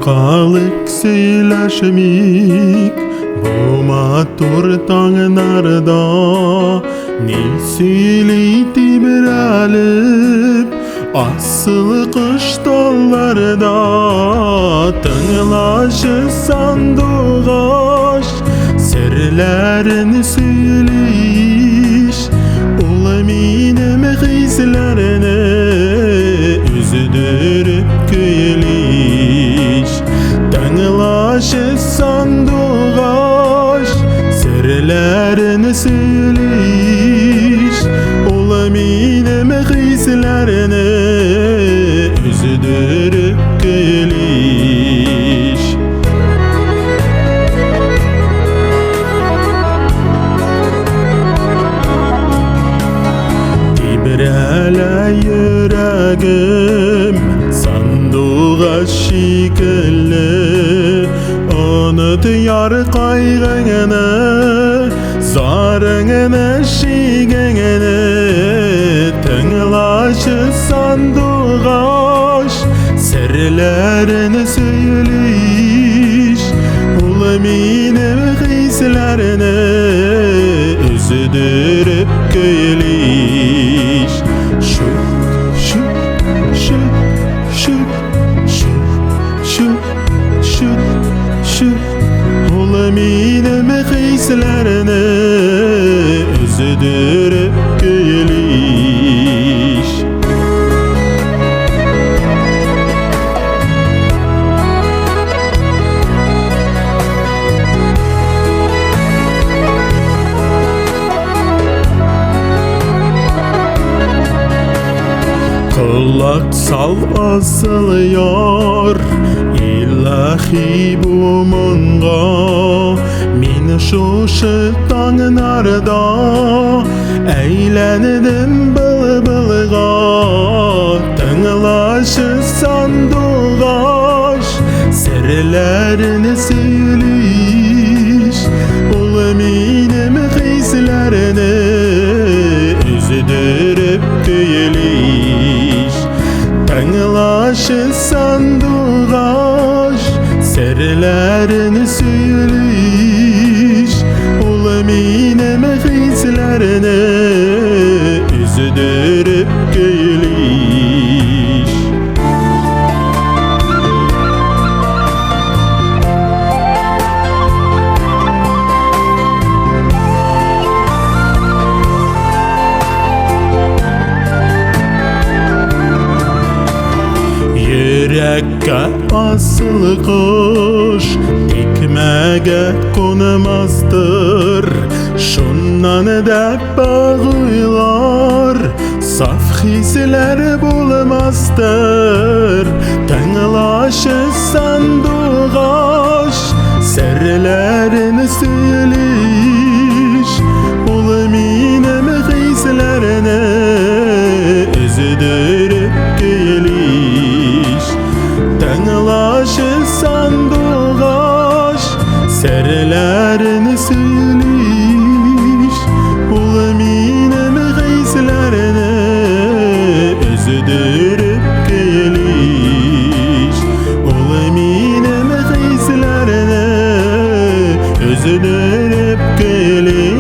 Kalık söyleşmik bu matur tağlarda ne söyleydi bir alip asıl kış dallarda tınlaşı sandıgaş sırlarını söyleyiş ol benim hislerini üzdürüp gülüş tınlaşı sandıgaş sırlarını söyleyiş ol benim hislerini üzdürüp gülüş. Tibrele yüreğim sandığa şekilli unut yar kaygını zarını şiğini tınlaşı sandığa sırlarını söyleyiş ol benim hislerini üzdürüp gülüş. Şut ol benim hislerini üzdürüp gülüş. Kulak sal asıl yar ilahi bu munga min şu şıtanlarda eğlendim bılbılga tınlaşı sandıgaş sırlarını söyleyiş ol benim hislerini üzdürüp gülüş. Tınlaşı sandıgaş sırlarını söyleyiş ol benim hislerini üzdürüp gülüş. Yürekke asıl kuş dikmege konmazdır şundan da bağlar saf hisler bulmazdır tınlaşı sandıgaş sırlarını söyleyiş ol benim hislerini üzdürüp gülüş. Tınlaşı sandıgaş sırlarını söyleyiş ol benim hislerini üzdürüp gülüş. Ol benim hislerini üzdürüp gülüş.